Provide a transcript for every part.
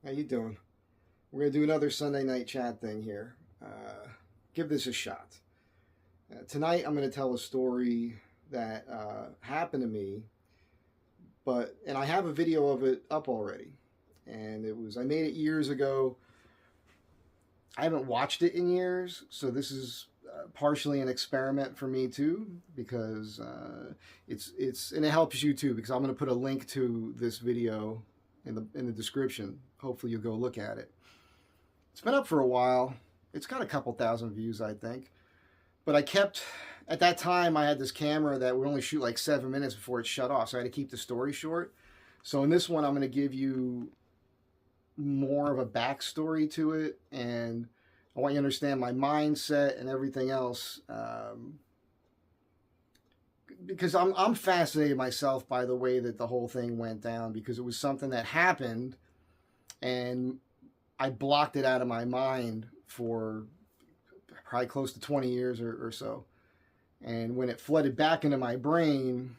How you doing? We're gonna do another Sunday night chat thing here. Give this a shot. Tonight I'm gonna tell a story that happened to me, and I have a video of it up already, and I made it years ago. I haven't watched it in years, so this is partially an experiment for me too, because and it helps you too, because I'm gonna put a link to this video in the description. Hopefully you'll go look at it. It's been up for a while. It's got a couple thousand views, I think. But at that time, I had this camera that would only shoot like 7 minutes before it shut off, so I had to keep the story short. So in this one, I'm going to give you more of a backstory to it, and I want you to understand my mindset and everything else, because I'm fascinated myself by the way that the whole thing went down, because it was something that happened, and I blocked it out of my mind for probably close to 20 years or so. And when it flooded back into my brain,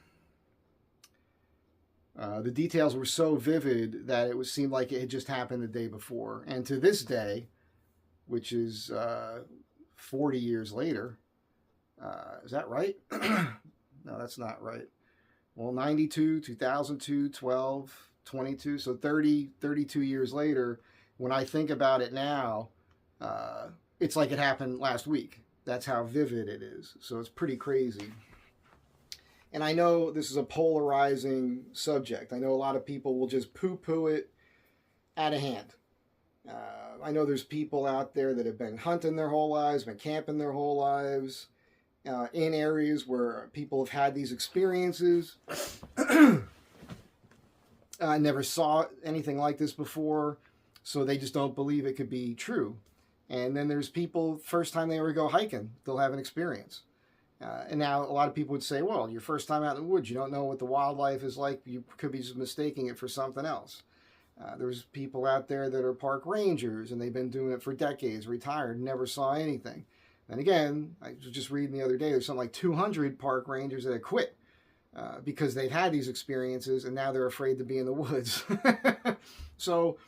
the details were so vivid that seemed like it had just happened the day before. And to this day, which is 40 years later, is that right? No, that's not right. Well, 92, 2002, 12, 22, so 32 years later, when I think about it now, it's like it happened last week. That's how vivid it is. So it's pretty crazy. And I know this is a polarizing subject. I know a lot of people will just poo-poo it out of hand. I know there's people out there that have been hunting their whole lives, been camping their whole lives, in areas where people have had these experiences. I never saw anything like this before, so they just don't believe it could be true. And then there's people, first time they ever go hiking, they'll have an experience. And now a lot of people would say, well, your first time out in the woods, you don't know what the wildlife is like. You could be just mistaking it for something else. There's people out there that are park rangers, and they've been doing it for decades, retired, never saw anything. And again, I was just reading the other day, there's something like 200 park rangers that have quit because they've had these experiences, and now they're afraid to be in the woods. So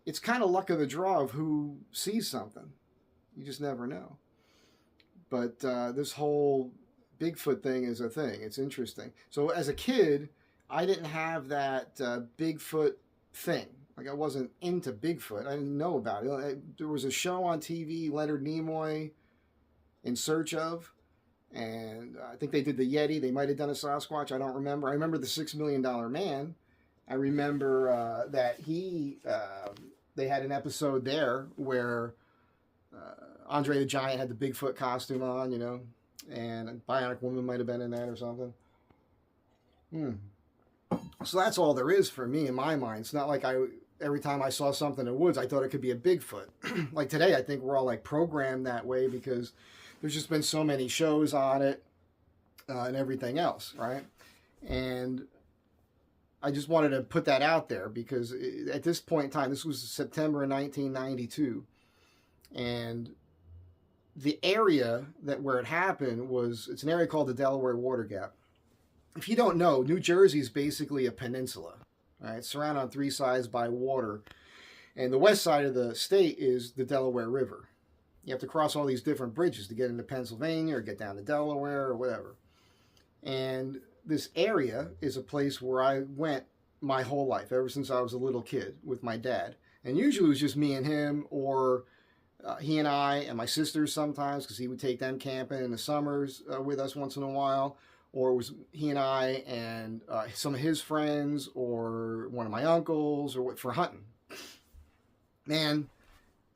it's kind of luck of the draw of who sees something. You just never know. But this whole Bigfoot thing is a thing. It's interesting. So as a kid, I didn't have that Bigfoot thing. Like, I wasn't into Bigfoot. I didn't know about it. There was a show on TV, Leonard Nimoy, In Search Of, and I think they did the Yeti. They might have done a Sasquatch. I don't remember. I remember the $6 Million Man. I remember that they had an episode there where Andre the Giant had the Bigfoot costume on, and a Bionic Woman might have been in that or something. So that's all there is for me in my mind. It's not like every time I saw something in the woods, I thought it could be a Bigfoot. Like today, I think we're all like programmed that way because there's just been so many shows on it and everything else, right? And I just wanted to put that out there because at this point in time, this was September of 1992, and the area where it happened it's an area called the Delaware Water Gap. If you don't know, New Jersey is basically a peninsula, right? It's surrounded on three sides by water, and the west side of the state is the Delaware River. You have to cross all these different bridges to get into Pennsylvania or get down to Delaware or whatever. And this area is a place where I went my whole life, ever since I was a little kid with my dad. And usually it was just me and him, or he and I and my sisters sometimes, because he would take them camping in the summers with us once in a while. Or it was he and I and some of his friends, or one of my uncles, or for hunting. Man,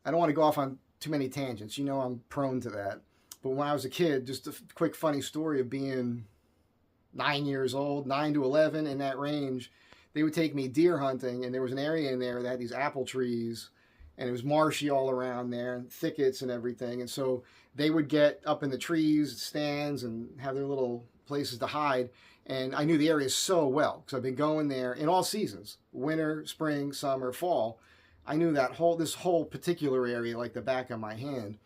I don't want to go off on too many tangents. I'm prone to that. But when I was a kid, just a quick funny story of being 9 years old, 9 to 11, in that range, they would take me deer hunting, and there was an area in there that had these apple trees, and it was marshy all around there, and thickets and everything. And so they would get up in the trees, stands, and have their little places to hide. And I knew the area so well because I've been going there in all seasons, winter, spring, summer, fall. I knew this whole particular area like the back of my hand.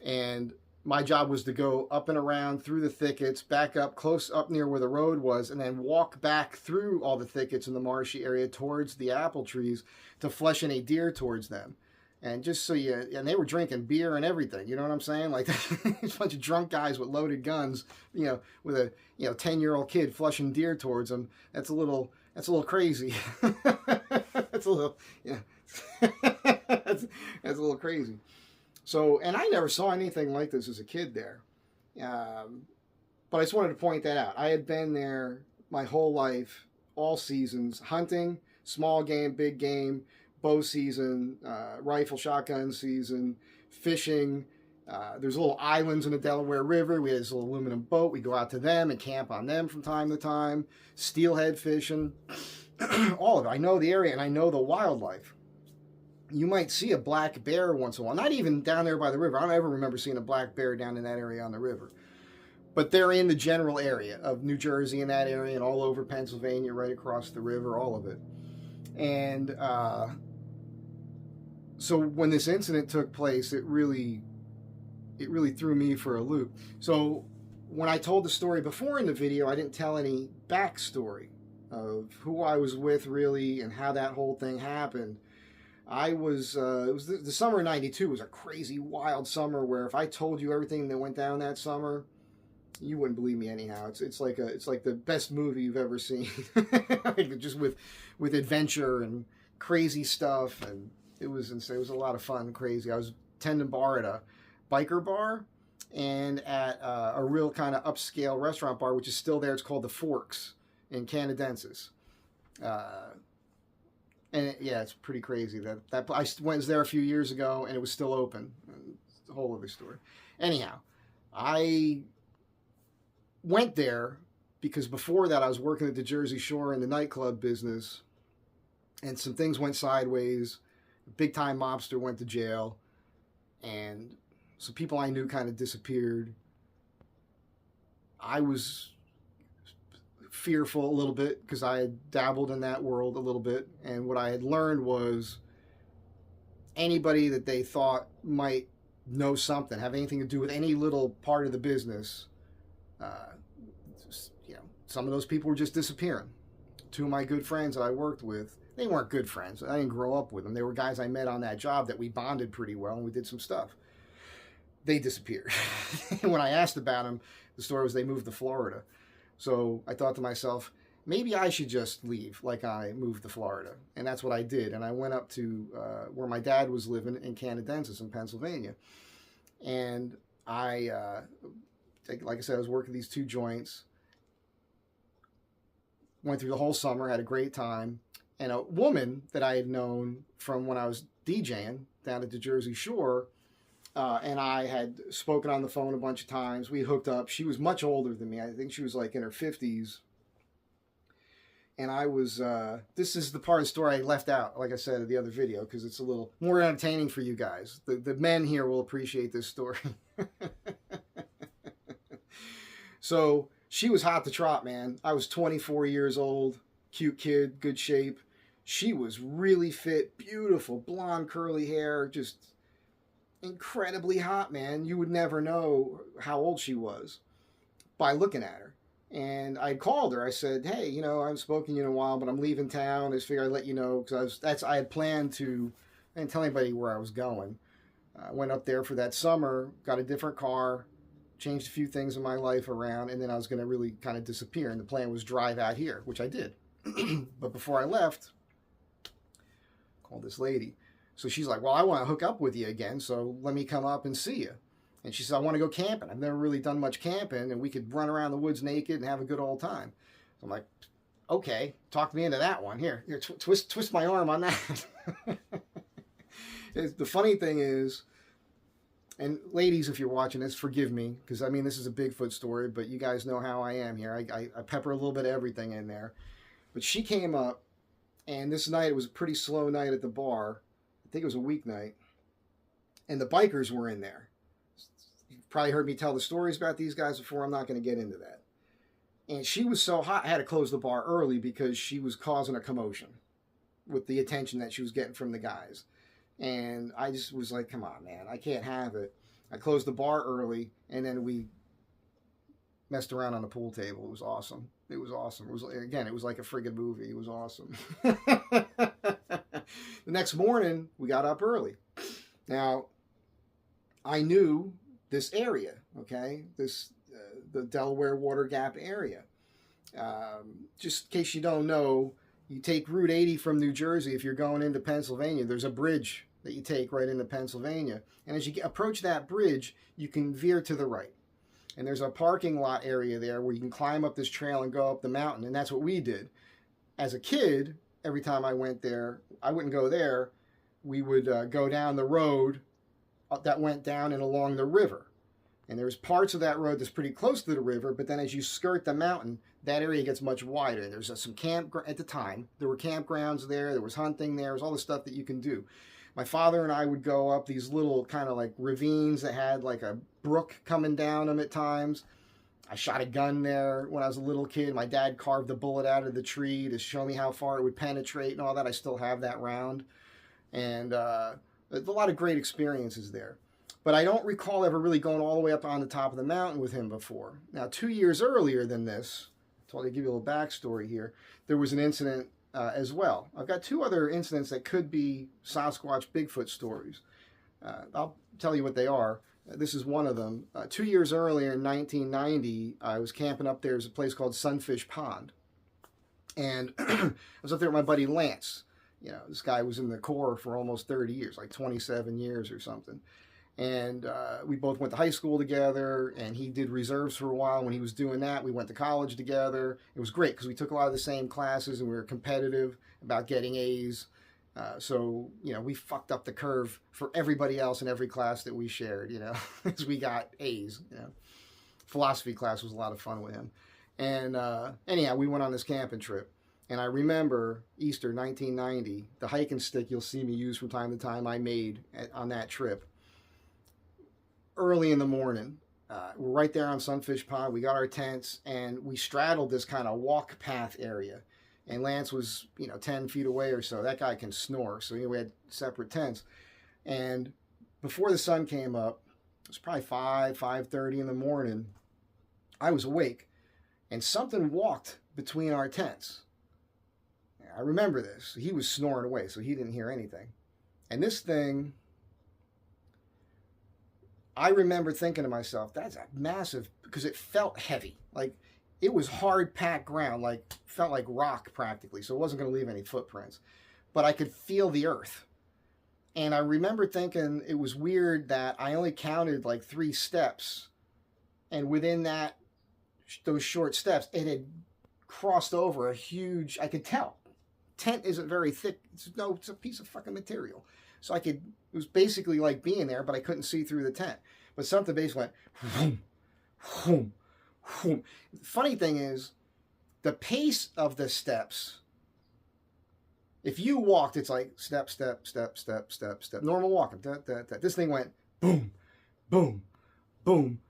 And my job was to go up and around through the thickets, back up close up near where the road was, and then walk back through all the thickets in the marshy area towards the apple trees to flush any deer towards them. And just so you, and they were drinking beer and everything, you know what I'm saying? Like a bunch of drunk guys with loaded guns, with a 10-year-old kid flushing deer towards them. That's a little crazy. That's a little, that's a little crazy. So, and I never saw anything like this as a kid there. But I just wanted to point that out. I had been there my whole life, all seasons, hunting, small game, big game, bow season, rifle shotgun season, fishing. There's little islands in the Delaware River. We had this little aluminum boat. We go out to them and camp on them from time to time. Steelhead fishing, all of it. I know the area and I know the wildlife. You might see a black bear once in a while. Not even down there by the river. I don't ever remember seeing a black bear down in that area on the river. But they're in the general area of New Jersey, in that area, and all over Pennsylvania, right across the river, all of it. And so when this incident took place, it really threw me for a loop. So when I told the story before in the video, I didn't tell any backstory of who I was with really and how that whole thing happened. It was the summer of '92 was a crazy, wild summer where if I told you everything that went down that summer, you wouldn't believe me anyhow. It's like the best movie you've ever seen, just with adventure and crazy stuff, and it was insane. It was a lot of fun, crazy. I was tending bar at a biker bar and at a real kind of upscale restaurant bar, which is still there. It's called the Forks in Canadensis. And it's pretty crazy that I was there a few years ago and it was still open. It's a whole other story. Anyhow, I went there because before that I was working at the Jersey Shore in the nightclub business, and some things went sideways. A big time mobster went to jail, and some people I knew kind of disappeared. I was fearful a little bit because I had dabbled in that world a little bit, and what I had learned was anybody that they thought might know something, have anything to do with any little part of the business, some of those people were just disappearing. Two of my good friends that I worked with, they weren't good friends. I didn't grow up with them. They were guys I met on that job that we bonded pretty well and we did some stuff. They disappeared. When I asked about them, the story was they moved to Florida. So I thought to myself, maybe I should just leave like I moved to Florida. And that's what I did. And I went up to where my dad was living in Canadensis in Pennsylvania. And like I said, I was working these two joints. Went through the whole summer, had a great time. And a woman that I had known from when I was DJing down at the Jersey Shore, and I had spoken on the phone a bunch of times. We hooked up. She was much older than me. I think she was like in her 50s. And I was, this is the part of the story I left out, like I said in the other video, because it's a little more entertaining for you guys. The men here will appreciate this story. So she was hot to trot, man. I was 24 years old, cute kid, good shape. She was really fit, beautiful, blonde, curly hair, just incredibly hot, man. You would never know how old she was by looking at her. And I called her. I said, hey, I haven't spoken to you in a while, but I'm leaving town. I just figured I'd let you know because I had planned to, I didn't tell anybody where I was going. I went up there for that summer, got a different car, changed a few things in my life around, and then I was going to really kind of disappear. And the plan was drive out here, which I did. But before I left, I called this lady. So she's like, well, I want to hook up with you again, so let me come up and see you. And she said, I want to go camping. I've never really done much camping, and we could run around the woods naked and have a good old time. So I'm like, okay, talk me into that one. Here, twist my arm on that. The funny thing is, and ladies, if you're watching this, forgive me, because I mean, this is a Bigfoot story, but you guys know how I am here. I pepper a little bit of everything in there. But she came up, and this night, it was a pretty slow night at the bar. I think it was a weeknight. And the bikers were in there. You've probably heard me tell the stories about these guys before. I'm not going to get into that. And she was so hot, I had to close the bar early because she was causing a commotion with the attention that she was getting from the guys. And I just was like, come on, man, I can't have it. I closed the bar early, and then we messed around on the pool table. It was awesome. It was awesome. It was, again, it was like a friggin' movie. It was awesome. The next morning, we got up early. Now, I knew this area, okay? The Delaware Water Gap area. Just in case you don't know, you take Route 80 from New Jersey. If you're going into Pennsylvania, there's a bridge that you take right into Pennsylvania. And as you approach that bridge, you can veer to the right. And there's a parking lot area there where you can climb up this trail and go up the mountain. And that's what we did. As a kid, every time I went there, I wouldn't go there. We would go down the road that went down and along the river. And there's parts of that road that's pretty close to the river, but then as you skirt the mountain, that area gets much wider. And there's some at the time, there were campgrounds there was hunting there was all the stuff that you can do. My father and I would go up these little kind of like ravines that had like a brook coming down them at times. I shot a gun there when I was a little kid. My dad carved a bullet out of the tree to show me how far it would penetrate and all that. I still have that round. And there's a lot of great experiences there. But I don't recall ever really going all the way up on the top of the mountain with him before. Now, 2 years earlier than this, to give you a little backstory here, there was an incident as well. I've got two other incidents that could be Sasquatch Bigfoot stories. I'll tell you what they are. This is one of them. 2 years earlier in 1990, I was camping up there. There's a place called Sunfish Pond. And I was up there with my buddy Lance. You know, this guy was in the Corps for almost 30 years, like 27 years or something. And we both went to high school together, and he did reserves for a while. When he was doing that, we went to college together. It was great because we took a lot of the same classes, and we were competitive about getting A's. So, you know, we fucked up the curve for everybody else in every class that we shared, you know, because we got A's, you know. Philosophy class was a lot of fun with him. And anyhow, we went on this camping trip. And I remember Easter 1990, the hiking stick you'll see me use from time to time I made on that trip. Early in the morning, we're right there on Sunfish Pond. We got our tents, and we straddled this kind of walk path area. And Lance was, 10 feet away or so. That guy can snore, so we had separate tents. And before the sun came up, it was probably 5:30 in the morning, I was awake, and something walked between our tents. I remember this. He was snoring away, so he didn't hear anything. And this thing, I remember thinking to myself, that's a massive, because it felt heavy. Like, it was hard packed ground, like, felt like rock practically, so it wasn't going to leave any footprints. But I could feel the earth. And I remember thinking it was weird that I only counted like 3 steps. And within those short steps, it had crossed over a huge, I could tell. Tent isn't very thick. It's a piece of fucking material. So it was basically like being there, but I couldn't see through the tent. But something basically went, whoom, whoom, whoom. Funny thing is, the pace of the steps, if you walked, it's like step, step, step, step, step, step. Normal walking. Da, da, da. This thing went boom, boom, boom.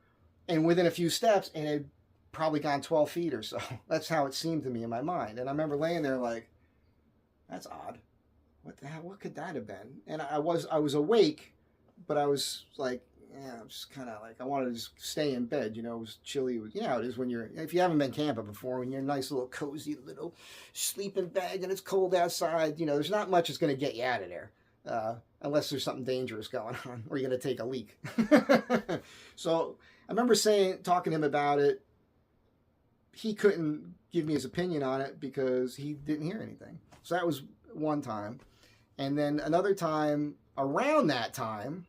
And within a few steps, it had probably gone 12 feet or so. That's how it seemed to me in my mind. And I remember laying there like, that's odd. What the hell? What could that have been? And I was awake, but I was like, I'm just kind of like, I wanted to just stay in bed. It was chilly. How it is when if you haven't been camping before, when you're in a nice little cozy little sleeping bag and it's cold outside, there's not much that's going to get you out of there. Unless there's something dangerous going on or you're going to take a leak. So I remember talking to him about it. He couldn't give me his opinion on it because he didn't hear anything. So that was one time. And then another time, around that time,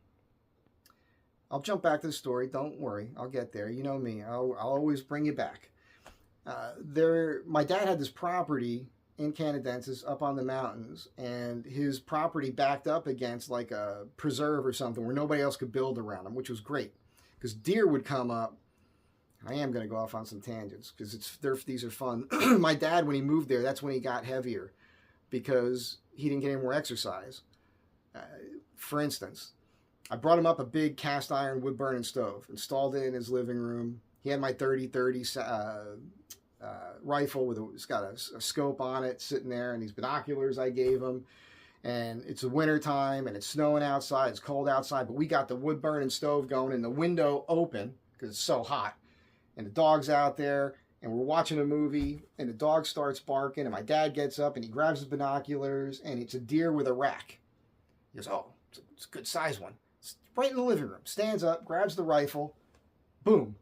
I'll jump back to the story. Don't worry. I'll get there. You know me. I'll always bring you back. My dad had this property in Canadensis up on the mountains, and his property backed up against like a preserve or something where nobody else could build around him, which was great because deer would come up. I am going to go off on some tangents because these are fun. My dad, when he moved there, that's when he got heavier because he didn't get any more exercise. For instance, I brought him up a big cast iron wood burning stove, installed it in his living room. He had my 30-30 rifle it's got a scope on it sitting there, and these binoculars I gave him. And it's the winter time and it's snowing outside, it's cold outside, but we got the wood burning stove going and the window open because it's so hot. And the dog's out there and we're watching a movie and the dog starts barking and my dad gets up and he grabs his binoculars and it's a deer with a rack. He goes, oh, it's a good size one. It's right in the living room. Stands up, grabs the rifle, boom,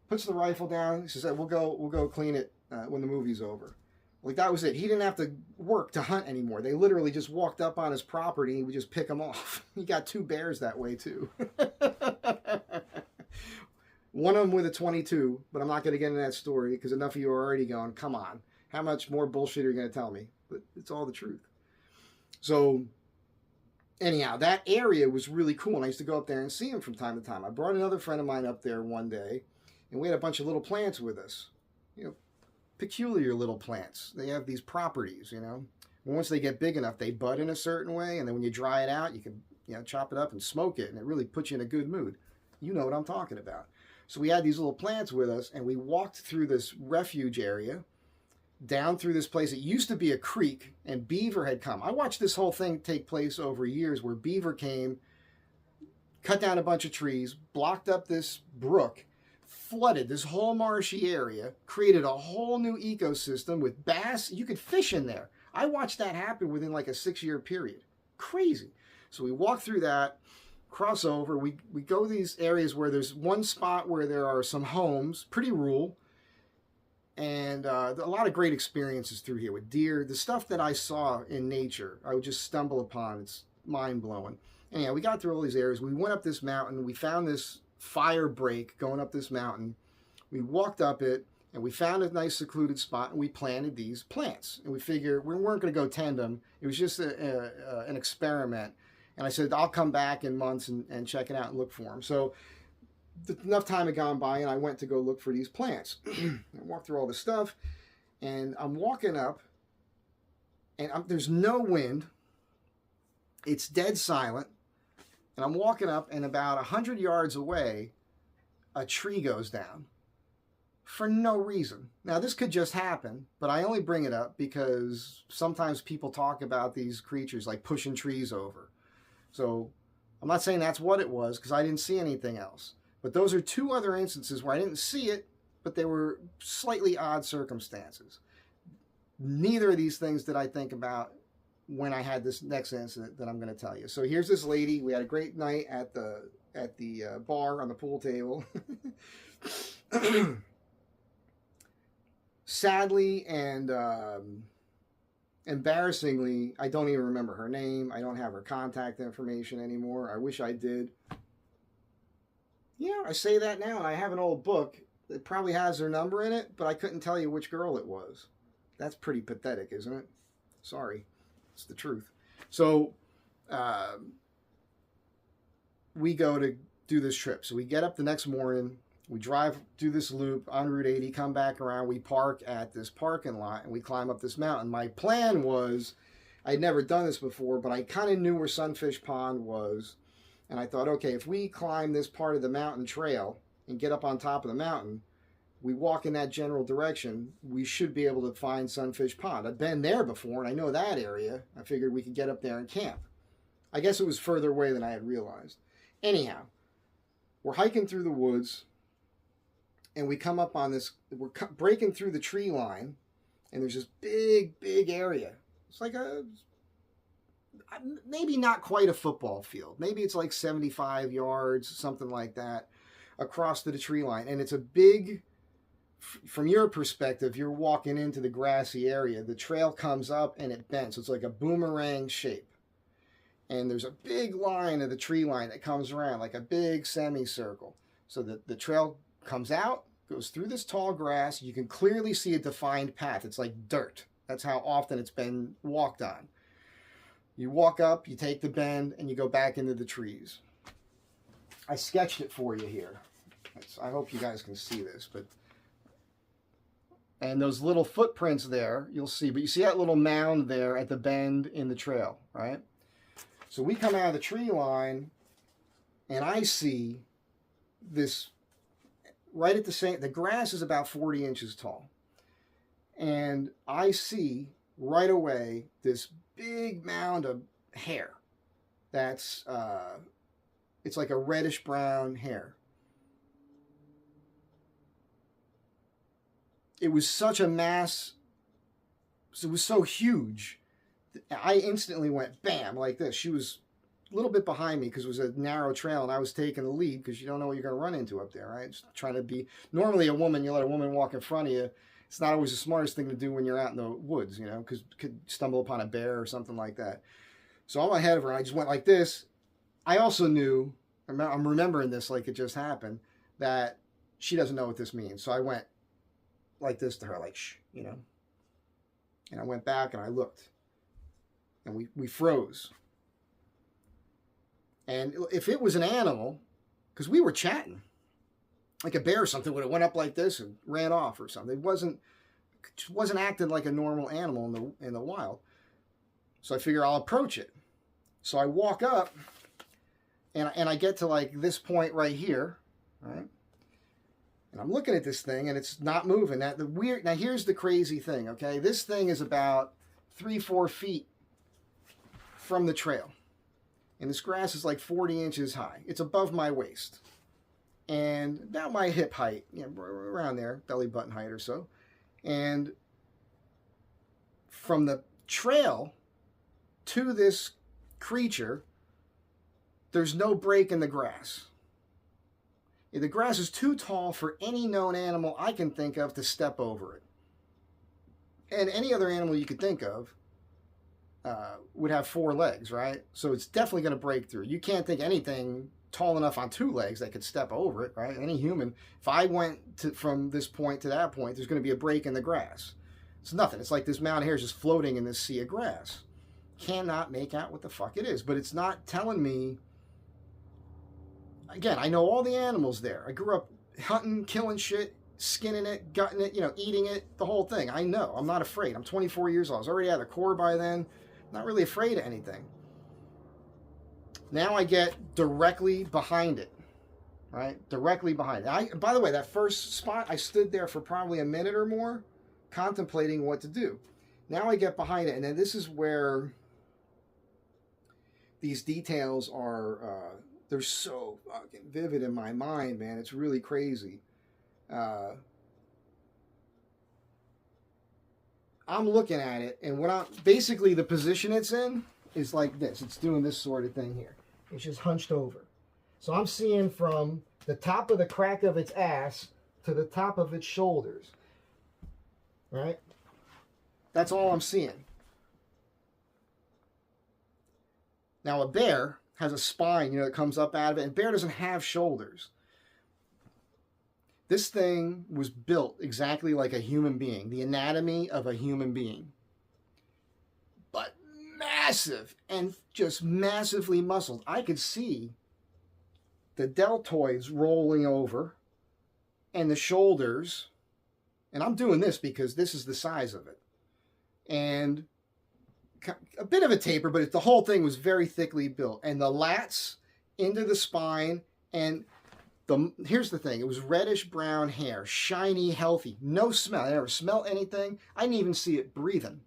puts the rifle down. He says, hey, we'll go clean it when the movie's over. Like, that was it. He didn't have to work to hunt anymore. They literally just walked up on his property and we just pick them off. He got 2 bears that way too. One of them with a 22, but I'm not going to get into that story because enough of you are already going, come on, how much more bullshit are you going to tell me? But it's all the truth. So anyhow, that area was really cool, and I used to go up there and see him from time to time. I brought another friend of mine up there one day, and we had a bunch of little plants with us. You know, peculiar little plants. They have these properties, you know. Once they get big enough, they bud in a certain way, and then when you dry it out, you can, you know, chop it up and smoke it, and it really puts you in a good mood. You know what I'm talking about. So we had these little plants with us, and we walked through this refuge area, down through this place. It used to be a creek, and beaver had come. I watched this whole thing take place over years where beaver came, cut down a bunch of trees, blocked up this brook, flooded this whole marshy area, created a whole new ecosystem with bass. You could fish in there. I watched that happen within like a 6-year period. Crazy. So we walked through that, cross over. We go these areas where there's one spot where there are some homes, pretty rural, and a lot of great experiences through here with deer. The stuff that I saw in nature, I would just stumble upon. It's mind-blowing. Anyhow, we got through all these areas. We went up this mountain. We found this fire break going up this mountain. We walked up it, and we found a nice secluded spot, and we planted these plants. And we figured we weren't going to go tend them. It was just an experiment. And I said, I'll come back in months and check it out and look for them. So enough time had gone by, and I went to go look for these plants. I walked through all this stuff, and I'm walking up, and there's no wind. It's dead silent. And I'm walking up, and about 100 yards away, a tree goes down for no reason. Now, this could just happen, but I only bring it up because sometimes people talk about these creatures like pushing trees over. So I'm not saying that's what it was because I didn't see anything else. But those are 2 other instances where I didn't see it, but they were slightly odd circumstances. Neither of these things did I think about when I had this next incident that I'm going to tell you. So here's this lady. We had a great night at the bar on the pool table. Sadly and embarrassingly, I don't even remember her name. I don't have her contact information anymore. I wish I did. Yeah, I say that now, and I have an old book that probably has her number in it, but I couldn't tell you which girl it was. That's pretty pathetic, isn't it? Sorry. It's the truth. So we go to do this trip. So we get up the next morning. We drive, do this loop on Route 80, come back around. We park at this parking lot, and we climb up this mountain. My plan was, I'd never done this before, but I kind of knew where Sunfish Pond was. And I thought, okay, if we climb this part of the mountain trail and get up on top of the mountain, we walk in that general direction, we should be able to find Sunfish Pond. I've been there before, and I know that area. I figured we could get up there and camp. I guess it was further away than I had realized. Anyhow, we're hiking through the woods, and we come up on this, we're breaking through the tree line, and there's this big, big area. It's like maybe not quite a football field. Maybe it's like 75 yards, something like that, across the tree line. And it's a big, from your perspective, you're walking into the grassy area. The trail comes up and it bends. So it's like a boomerang shape. And there's a big line of the tree line that comes around, like a big semicircle. So the trail comes out, goes through this tall grass. You can clearly see a defined path. It's like dirt. That's how often it's been walked on. You walk up, you take the bend, and you go back into the trees. I sketched it for you here. I hope you guys can see this, and those little footprints there, you'll see, but you see that little mound there at the bend in the trail, right? So we come out of the tree line, and I see this right at the grass is about 40 inches tall. And I see right away this big mound of hair. That's it's like a reddish brown hair. It was such a mass. It was so huge. I instantly went bam like this. She was a little bit behind me because it was a narrow trail, and I was taking the lead because you don't know what you're going to run into up there, right? Just trying to be. Normally, a woman, you let a woman walk in front of you. It's not always the smartest thing to do when you're out in the woods, because you could stumble upon a bear or something like that. So I'm ahead of her, and I just went like this. I also knew, I'm remembering this like it just happened, that she doesn't know what this means. So I went like this to her, like, shh, And I went back and I looked. And we froze. And if it was an animal, because we were chatting, like a bear or something would have went up like this and ran off or something. It wasn't acting like a normal animal in the wild. So I figure I'll approach it. So I walk up, and I get to like this point right here, right? And I'm looking at this thing, and it's not moving. Now here's the crazy thing, okay? This thing is about 3-4 feet from the trail. And this grass is like 40 inches high. It's above my waist. And about my hip height, around there, belly button height or so. And from the trail to this creature, there's no break in the grass. The grass is too tall for any known animal I can think of to step over it. And any other animal you could think of would have 4 legs, right? So it's definitely going to break through. You can't think anything tall enough on 2 legs that could step over it, right? Any human, if I went from this point to that point, there's going to be a break in the grass. It's nothing. It's like this mound of hair is just floating in this sea of grass. Cannot make out what the fuck it is, but it's not telling me. Again, I know all the animals there. I grew up hunting, killing shit, skinning it, gutting it, eating it, the whole thing. I know. I'm not afraid. I'm 24 years old. I was already out of the Corps by then. Not really afraid of anything. Now I get directly behind it, right? Directly behind it. By the way, that first spot, I stood there for probably a minute or more contemplating what to do. Now I get behind it, and then this is where these details are, they're so fucking vivid in my mind, man. It's really crazy. I'm looking at it, and basically the position it's in is like this. It's doing this sort of thing here. It's just hunched over. So I'm seeing from the top of the crack of its ass to the top of its shoulders. Right? That's all I'm seeing. Now a bear has a spine, that comes up out of it, and bear doesn't have shoulders. This thing was built exactly like a human being, the anatomy of a human being. But massive and just massively muscled. I could see the deltoids rolling over and the shoulders. And I'm doing this because this is the size of it. And a bit of a taper, but the whole thing was very thickly built. And the lats into the spine, and here's the thing. It was reddish brown hair, shiny, healthy, no smell. I never smelled anything. I didn't even see it breathing.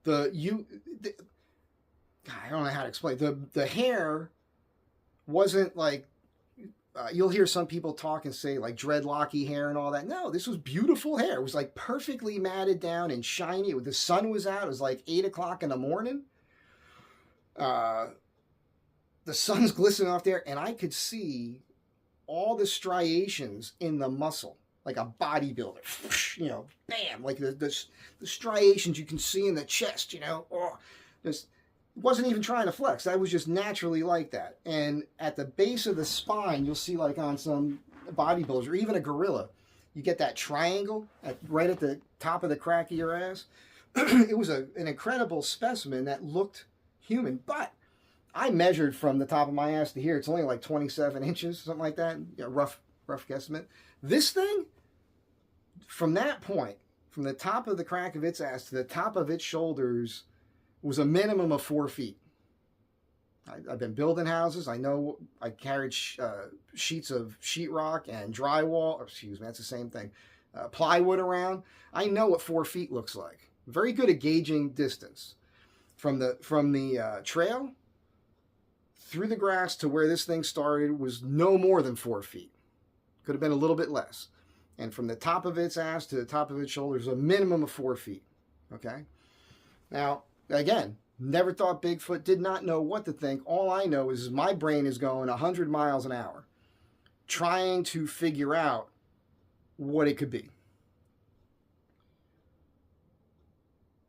God, I don't know how to explain. The hair wasn't like, you'll hear some people talk and say like dreadlocky hair and all that. No, this was beautiful hair. It was like perfectly matted down and shiny. The sun was out. It was like 8 o'clock in the morning. The sun's glistening off there, and I could see all the striations in the muscle, like a bodybuilder, bam, like the striations you can see in the chest, just wasn't even trying to flex. That was just naturally like that. And at the base of the spine, you'll see like on some bodybuilders or even a gorilla, you get that triangle right at the top of the crack of your ass. It was an incredible specimen that looked human, but I measured from the top of my ass to here. It's only like 27 inches, something like that. Rough guesstimate. This thing, from that point, from the top of the crack of its ass to the top of its shoulders, was a minimum of 4 feet. I've been building houses. I know I carried sheets of sheetrock and drywall. That's the same thing. Plywood around. I know what 4 feet looks like. very good at gauging distance from the trail through the grass to where this thing started was no more than 4 feet. Could have been a little bit less. And from the top of its ass to the top of its shoulders, a minimum of 4 feet. Okay? Now, again, never thought Bigfoot, did not know what to think. All I know is my brain is going 100 miles an hour trying to figure out what it could be.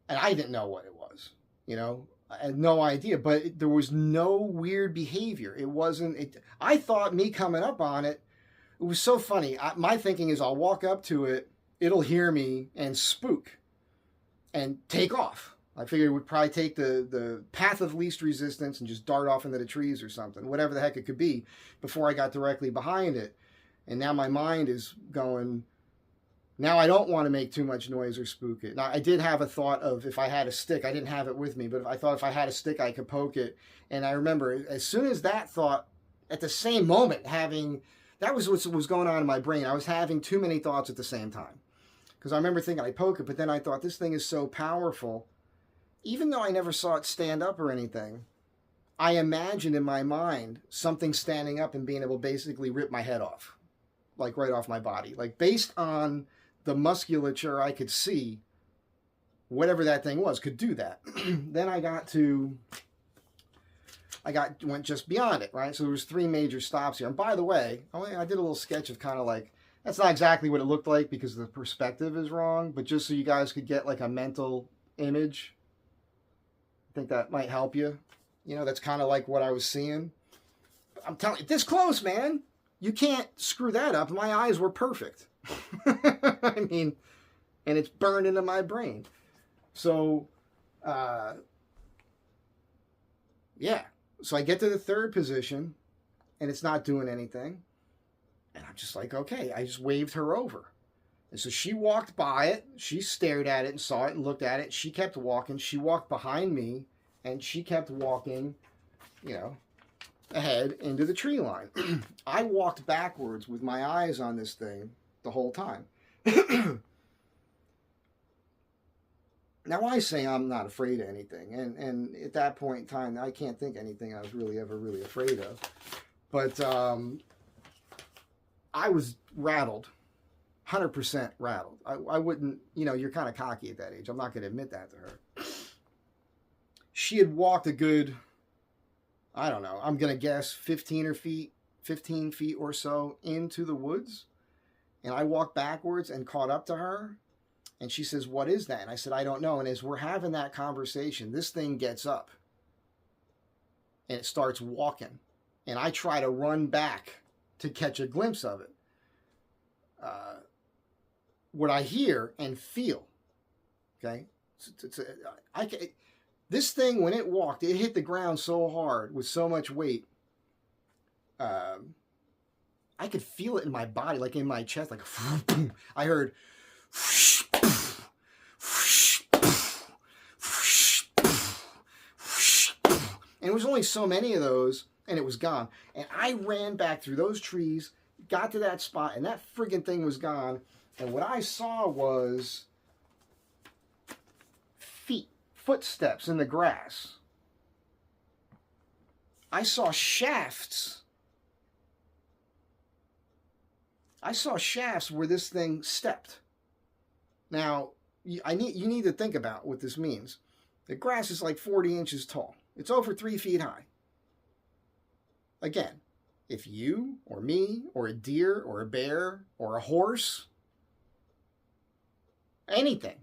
And I didn't know what it was, you know. I had no idea, but there was no weird behavior. It wasn't, I thought me coming up on it, it was so funny. My thinking is I'll walk up to it, it'll hear me and spook and take off. I figured it would probably take the path of least resistance and just dart off into the trees or something, whatever the heck it could be, before I got directly behind it. And now my mind is going, now I don't want to make too much noise or spook it. Now, I did have a thought of if I had a stick, I didn't have it with me, but I thought if I had a stick, I could poke it. And I remember as soon as that thought, at the same moment, that was what was going on in my brain. I was having too many thoughts at the same time. Because I remember thinking I'd poke it, but then I thought this thing is so powerful. Even though I never saw it stand up or anything, I imagined in my mind something standing up and being able to basically rip my head off. Like right off my body. Like based on the musculature I could see, whatever that thing was could do that. Then went just beyond it, right? So there was 3 major stops here. And by the way, I did a little sketch of kind of like, that's not exactly what it looked like because the perspective is wrong, but just so you guys could get like a mental image. I think that might help you. You know, that's kind of like what I was seeing. I'm telling you, this close, man. You can't screw that up. My eyes were perfect. I mean, and it's burned into my brain. So, yeah. So I get to the 3rd position, and it's not doing anything. And I'm just like, okay. I just waved her over. And so she walked by it. She stared at it and saw it and looked at it. She kept walking. She walked behind me, and she kept walking, you know, ahead into the tree line. I walked backwards with my eyes on this thing the whole time. Now I say I'm not afraid of anything, and at that point in time, I can't think anything I was really ever really afraid of. But I was rattled, 100% rattled. I wouldn't, you know, you're kind of cocky at that age. I'm not going to admit that to her. She had walked a good, I don't know, I'm going to guess 15 feet or so into the woods. And I walked backwards and caught up to her. And she says, "What is that?" And I said, "I don't know." And as we're having that conversation, this thing gets up. And it starts walking. And I try to run back to catch a glimpse of it. What I hear and feel, okay? This thing, when it walked, it hit the ground so hard with so much weight. I could feel it in my body, like in my chest, like I heard, and it was only so many of those, and it was gone. And I ran back through those trees, got to that spot, and that friggin' thing was gone. And what I saw was footsteps in the grass. I saw shafts. I saw shafts where this thing stepped. Now, you need to think about what this means. The grass is like 40 inches tall. It's over 3 feet high. Again, if you or me or a deer or a bear or a horse, anything,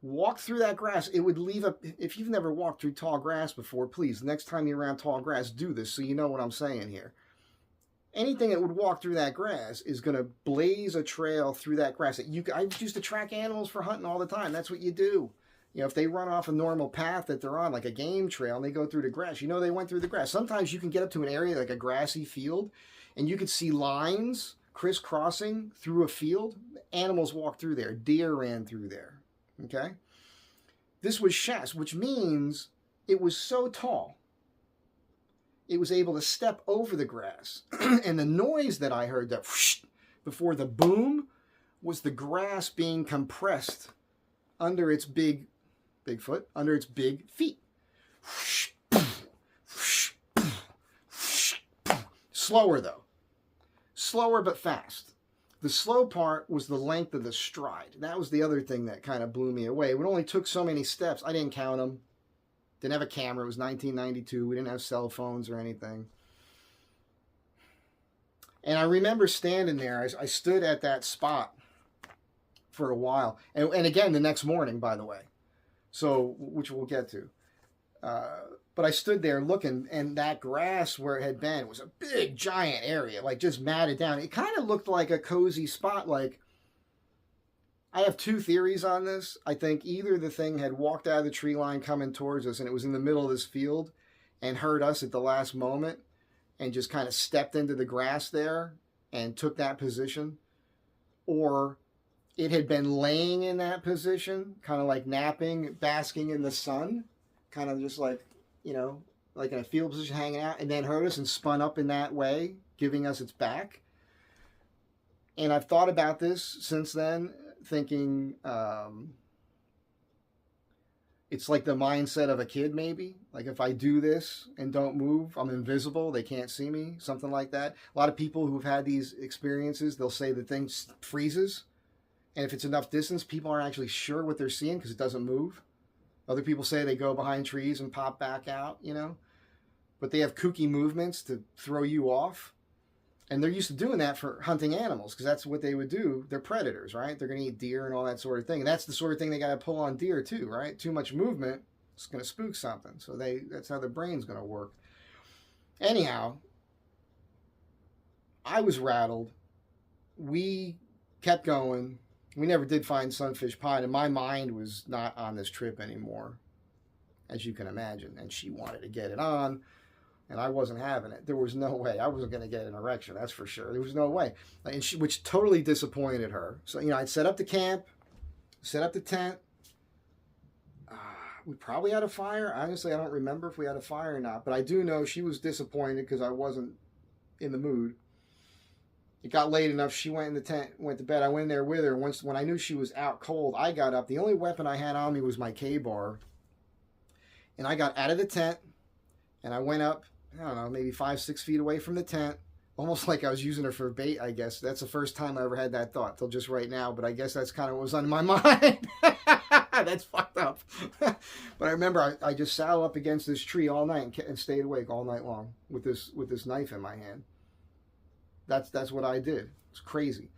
walk through that grass, it would leave a, if you've never walked through tall grass before, please, next time you're around tall grass, do this so you know what I'm saying here. Anything that would walk through that grass is going to blaze a trail through that grass. I used to track animals for hunting all the time. That's what you do. You know, if they run off a normal path that they're on, like a game trail, and they go through the grass, you know they went through the grass. Sometimes you can get up to an area like a grassy field, and you could see lines crisscrossing through a field. Animals walk through there. Deer ran through there. Okay? This was shafts, which means it was so tall, it was able to step over the grass. And the noise that I heard, that whoosh, before the boom, was the grass being compressed under its Bigfoot, under its big feet. Slower though. Slower but fast. The slow part was the length of the stride. That was the other thing that kind of blew me away. It only took so many steps. I didn't count them. Didn't have a camera. It was 1992. We didn't have cell phones or anything. And I remember standing there. I stood at that spot for a while. And again, the next morning, by the way. So, which we'll get to. But I stood there looking, and that grass where it had been was a big, giant area, like just matted down. It kind of looked like a cozy spot. Like, I have two theories on this. I think either the thing had walked out of the tree line coming towards us, and it was in the middle of this field and heard us at the last moment and just kind of stepped into the grass there and took that position. Or it had been laying in that position, kind of like napping, basking in the sun, kind of just like, like in a field position hanging out, and then heard us and spun up in that way, giving us its back. And I've thought about this since then, thinking it's like the mindset of a kid, maybe. Like if I do this and don't move, I'm invisible, they can't see me, something like that. A lot of people who've had these experiences, they'll say the thing freezes. And if it's enough distance, people aren't actually sure what they're seeing because it doesn't move. Other people say they go behind trees and pop back out, But they have kooky movements to throw you off. And they're used to doing that for hunting animals because that's what they would do. They're predators, right? They're going to eat deer and all that sort of thing. And that's the sort of thing they got to pull on deer too, right? Too much movement, it's going to spook something. So that's how their brain's going to work. Anyhow, I was rattled. We kept going. We never did find Sunfish Pond, and my mind was not on this trip anymore, as you can imagine. And she wanted to get it on, and I wasn't having it. There was no way. I wasn't going to get an erection, that's for sure. There was no way. And which totally disappointed her. So, I'd set up the camp, set up the tent. We probably had a fire. Honestly, I don't remember if we had a fire or not, but I do know she was disappointed because I wasn't in the mood. It got late enough. She went in the tent, went to bed. I went in there with her. When I knew she was out cold, I got up. The only weapon I had on me was my K-bar. And I got out of the tent, and I went up, I don't know, maybe 5-6 feet away from the tent, almost like I was using her for bait, I guess. That's the first time I ever had that thought, till just right now. But I guess that's kind of what was on my mind. That's fucked up. But I remember I just sat up against this tree all night and stayed awake all night long with this knife in my hand. That's what I did. It's crazy.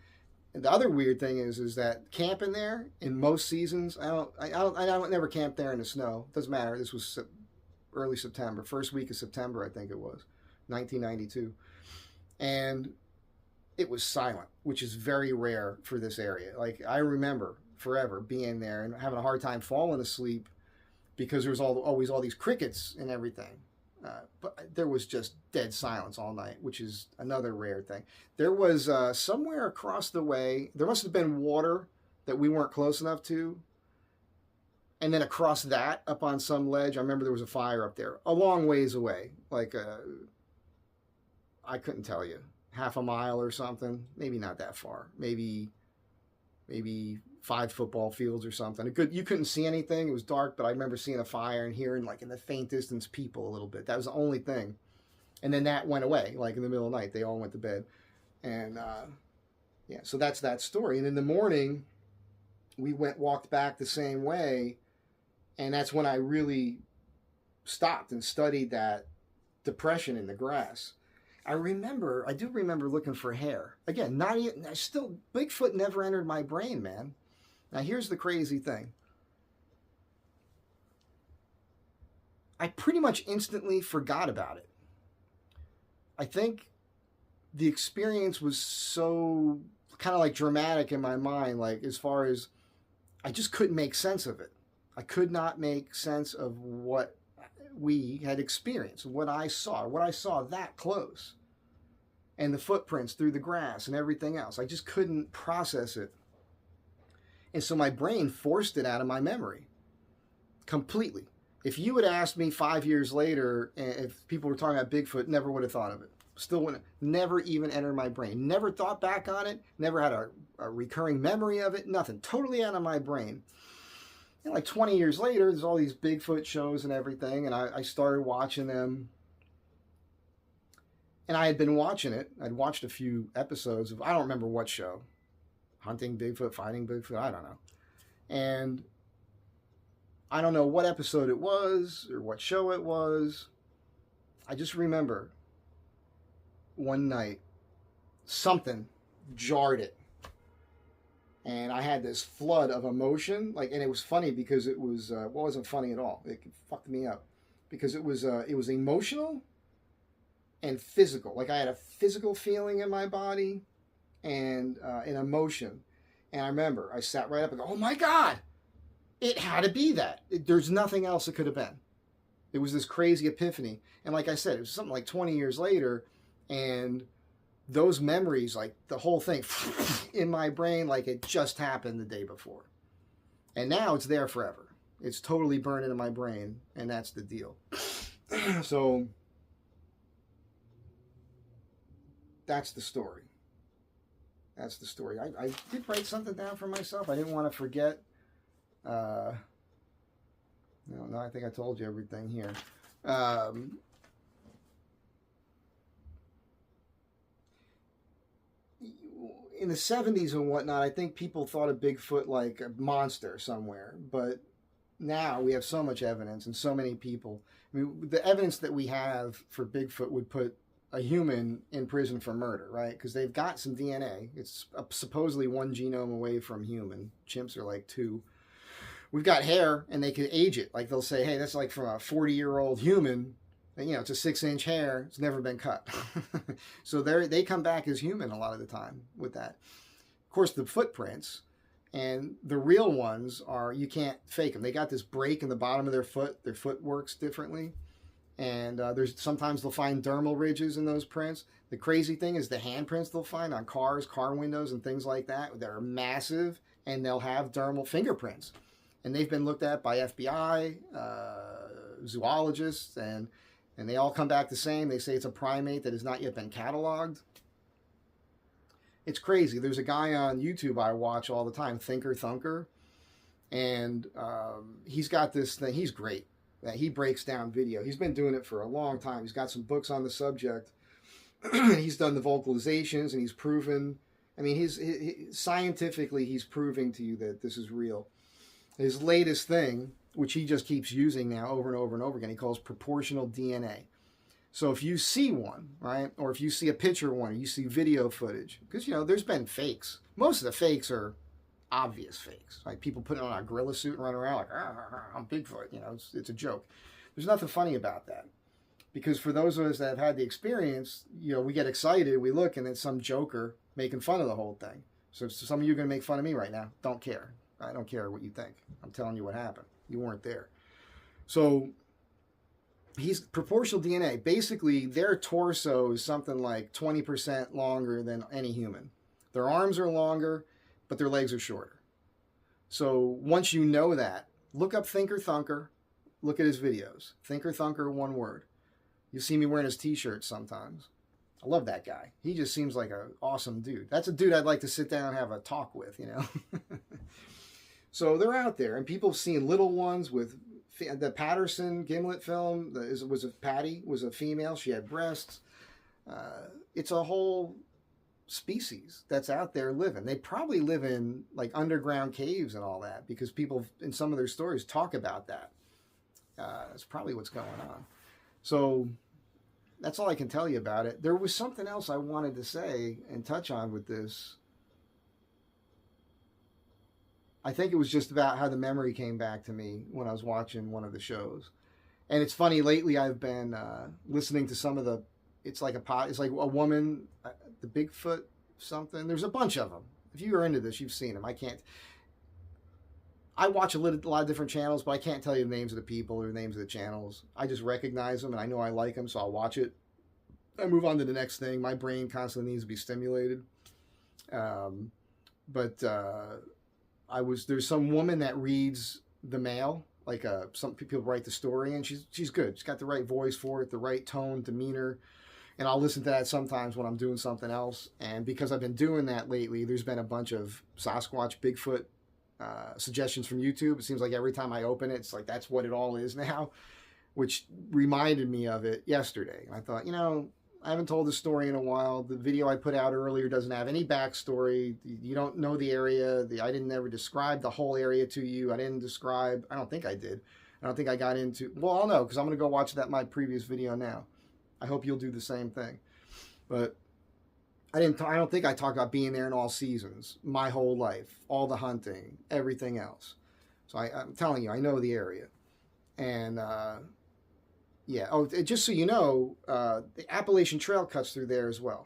And the other weird thing is that camping there in most seasons, I don't never camp there in the snow. Doesn't matter. This was early September, first week of September, I think it was, 1992, and it was silent, which is very rare for this area. Like I remember forever being there and having a hard time falling asleep because there was always all these crickets and everything. But there was just dead silence all night, which is another rare thing. There was somewhere across the way, there must have been water that we weren't close enough to. And then across that, up on some ledge, I remember there was a fire up there, a long ways away. Like, I couldn't tell you, half a mile or something. Maybe not that far. Maybe 5 football fields or something. You couldn't see anything. It was dark, but I remember seeing a fire and hearing, like, in the faint distance, people a little bit. That was the only thing. And then that went away, like, in the middle of the night. They all went to bed. And, yeah, so that's that story. And in the morning, we walked back the same way, and that's when I really stopped and studied that depression in the grass. I do remember looking for hair. Again, Bigfoot never entered my brain, man. Now, here's the crazy thing. I pretty much instantly forgot about it. I think the experience was so kind of like dramatic in my mind, like as far as I just couldn't make sense of it. I could not make sense of what we had experienced, what I saw that close, and the footprints through the grass and everything else. I just couldn't process it. And so my brain forced it out of my memory completely. If you had asked me 5 years later, if people were talking about Bigfoot, never would have thought of it. Still wouldn't, never even entered my brain. Never thought back on it. Never had a recurring memory of it. Nothing. Totally out of my brain. And like 20 years later, there's all these Bigfoot shows and everything, and I started watching them. And I had been watching it. I'd watched a few episodes of, I don't remember what show. Hunting Bigfoot, Finding Bigfoot, I don't know. And I don't know what episode it was or what show it was. I just remember one night something jarred it. And I had this flood of emotion, and it was funny because it was, well, it wasn't funny at all. It fucked me up because it was emotional and physical. Like I had a physical feeling in my body and an emotion. And I remember I sat right up and go, oh my God, it had to be that. There's nothing else it could have been. It was this crazy epiphany. And like I said, it was something like 20 years later, and those memories, like the whole thing in my brain, like it just happened the day before. And now it's there forever. It's totally burned into my brain, and that's the deal. So that's the story. That's the story. I did write something down for myself. I didn't want to forget. No, I think I told you everything here. In the 70s and whatnot, I think people thought of Bigfoot like a monster somewhere. But now we have so much evidence and so many people. I mean, the evidence that we have for Bigfoot would put a human in prison for murder, right? Because they've got some DNA. It's supposedly 1 genome away from human. Chimps are like 2. We've got hair, and they could age it. Like they'll say, hey, that's like from a 40-year-old human. And, it's a 6-inch hair. It's never been cut. So they come back as human a lot of the time with that. Of course, the footprints and the real ones are, you can't fake them. They got this break in the bottom of their foot. Their foot works differently. And there's sometimes they'll find dermal ridges in those prints. The crazy thing is the handprints they'll find on cars, car windows, and things like that. They're massive, and they'll have dermal fingerprints. And they've been looked at by FBI, zoologists, and they all come back the same. They say it's a primate that has not yet been cataloged. It's crazy. There's a guy on YouTube I watch all the time, Thinker Thunker, and he's got this thing. He's great. He breaks down video. He's been doing it for a long time. He's got some books on the subject. He's done the vocalizations, and he's proven. I mean, scientifically, he's proving to you that this is real. His latest thing, which he just keeps using now over and over and over again, he calls proportional DNA. So if you see one, right, or if you see a picture of one, or you see video footage, because, there's been fakes. Most of the fakes are obvious fakes. Like people putting on a gorilla suit and running around like, I'm Bigfoot. It's a joke. There's nothing funny about that. Because for those of us that have had the experience, we get excited, we look, and it's some joker making fun of the whole thing. So some of you are going to make fun of me right now. Don't care. I don't care what you think. I'm telling you what happened. You weren't there. So he's proportional DNA. Basically, their torso is something like 20% longer than any human. Their arms are longer, but their legs are shorter. So once you know that, look up Thinker Thunker. Look at his videos. Thinker Thunker, one word. You see me wearing his t-shirts sometimes. I love that guy. He just seems like an awesome dude. That's a dude I'd like to sit down and have a talk with, So they're out there, and people have seen little ones with the Patterson Gimlet film. Patty was a female. She had breasts. It's a whole species that's out there living. They probably live in like underground caves and all that because people in some of their stories talk about that. That's probably what's going on. So that's all I can tell you about it. There was something else I wanted to say and touch on with this. I think it was just about how the memory came back to me when I was watching one of the shows. And it's funny, lately I've been listening to some of the, it's like a woman, the Bigfoot something. There's a bunch of them. If you are into this, you've seen them. I watch a lot of different channels, but I can't tell you the names of the people or the names of the channels. I just recognize them, and I know I like them, so I'll watch it. I move on to the next thing. My brain constantly needs to be stimulated. There's some woman that reads the mail, like some people write the story, and she's good. She's got the right voice for it, the right tone, demeanor, and I'll listen to that sometimes when I'm doing something else. And because I've been doing that lately, there's been a bunch of Sasquatch, Bigfoot suggestions from YouTube. It seems like every time I open it, it's like that's what it all is now, which reminded me of it yesterday. And I thought, I haven't told the story in a while. The video I put out earlier doesn't have any backstory. You don't know the area. I didn't ever describe the whole area to you. I don't think I did. I don't think I got into, well, I'll know because I'm going to go watch my previous video now. I hope you'll do the same thing. But I don't think I talked about being there in all seasons, my whole life, all the hunting, everything else. So I'm telling you, I know the area. And, yeah. Oh, just so you know, the Appalachian Trail cuts through there as well,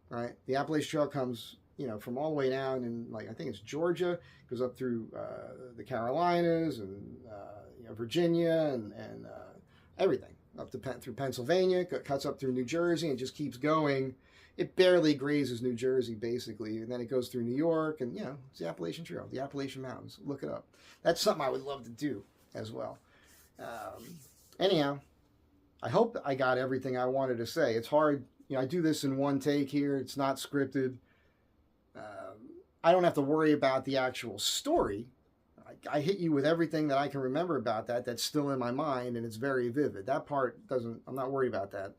right? The Appalachian Trail comes, from all the way down in, I think it's Georgia, goes up through the Carolinas and Virginia and everything up to through Pennsylvania, cuts up through New Jersey, and just keeps going. It barely grazes New Jersey, basically, and then it goes through New York, and it's the Appalachian Trail, the Appalachian Mountains. Look it up. That's something I would love to do as well. Anyhow. I hope I got everything I wanted to say. It's hard. I do this in one take here. It's not scripted. I don't have to worry about the actual story. I hit you with everything that I can remember about that's still in my mind, and it's very vivid. That part I'm not worried about that.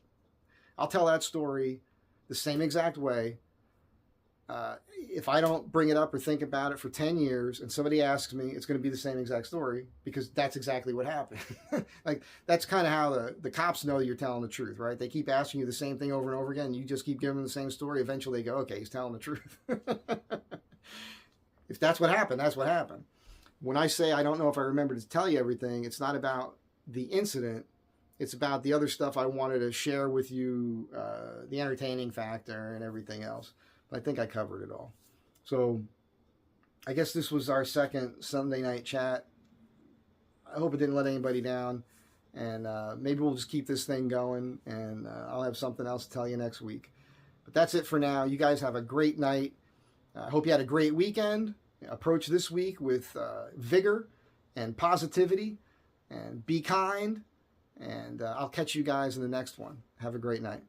I'll tell that story the same exact way. If I don't bring it up or think about it for 10 years and somebody asks me, it's going to be the same exact story because that's exactly what happened. That's kind of how the cops know you're telling the truth, right? They keep asking you the same thing over and over again. And you just keep giving them the same story. Eventually they go, okay, he's telling the truth. If that's what happened, that's what happened. When I say I don't know if I remember to tell you everything, it's not about the incident. It's about the other stuff I wanted to share with you, the entertaining factor and everything else. I think I covered it all. So I guess this was our second Sunday night chat. I hope it didn't let anybody down. And maybe we'll just keep this thing going. And I'll have something else to tell you next week. But that's it for now. You guys have a great night. I hope you had a great weekend. Approach this week with vigor and positivity. And be kind. And I'll catch you guys in the next one. Have a great night.